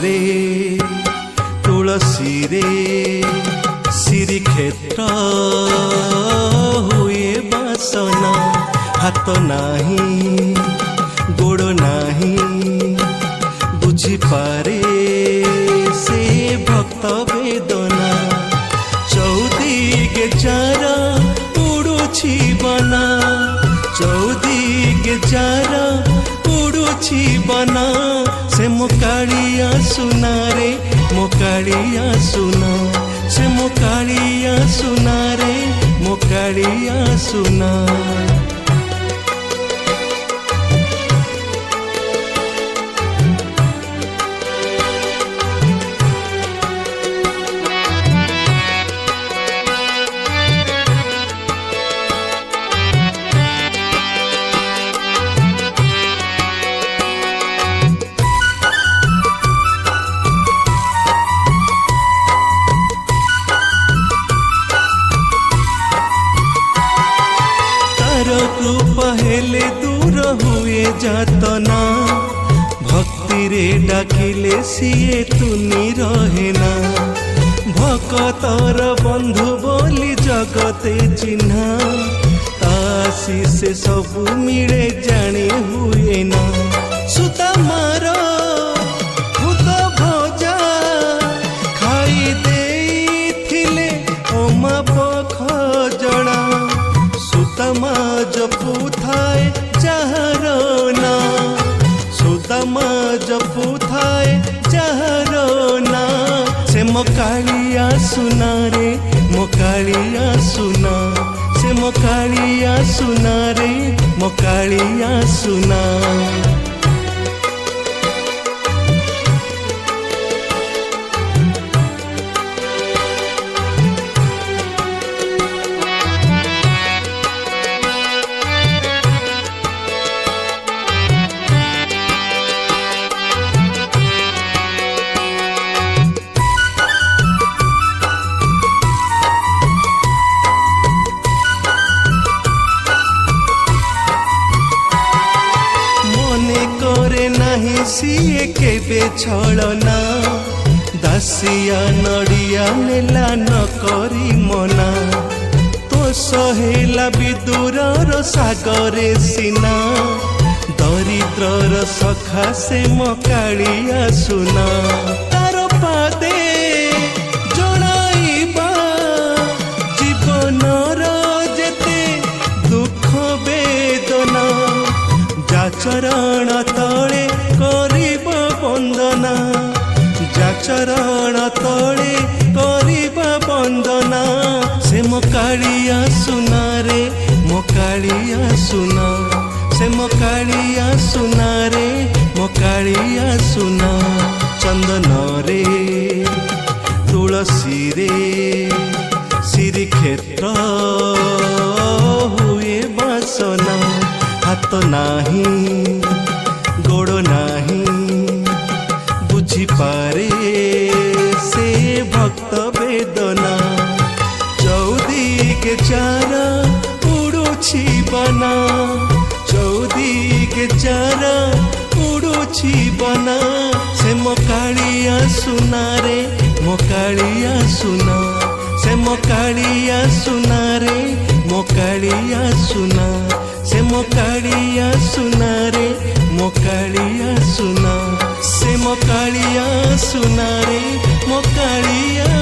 रे तुलसी रे श्रीक्षेत्र हुए बासना हाथ नाही गोड़ नाही बुझी पारे से भक्त वेदना चौदिगे चारा उड़ुछि बना चौदिगे चारा उड़ुछि बना से मोकालिया सुना रे मोकालिया सुना से मोकालिया सुना रे मोकालिया सुना। पहले दूर हुए जातना भक्ति रे डाकिले सिए तुनी रहेना भक्तर बंधु बोली जगते चिन्हा तासी से सबू मिले जाने हुए ना सुता मार भूत भजा खाई देथिले ओमा पख जड़ा सुतमा जपू थाए जहरो ना सुतमा जपू थाए जहरो ना से मोकालिया सुना रे मोकालिया सुना से मोकालिया सुना रे मोकालिया सुना। सिए केबे छलना दासिया नड़िया नेला न करी मना तो सहेला विदुरर सागरे सिना दरिद्रर सखा से मोकालिया सुना तार पादे जणाइबा जीवनर जेते दुख वेदना जाचरण तले करिब बंदना जाचरण तले करिब बंदना से मोकालिया सुना रे मोकालिया सुना से मोकालिया सुना रे मोकालिया सुना। चंदन रे तुलसी रे श्रीक्षेत्र हुए बासना हाथ नाही गोड़ नाही बुझी पारे से भक्त वेदना चौदिगे चारा उड़ुछि बना चौदिगे चारा उड़ुछि बना से मोकालिया सुना रे मोकालिया सुना से मोकालिया सुना रे मोकालिया सुना से मोकालिया सुना रे मोकालिया सुना से मोकालिया सुना रे मोकालिया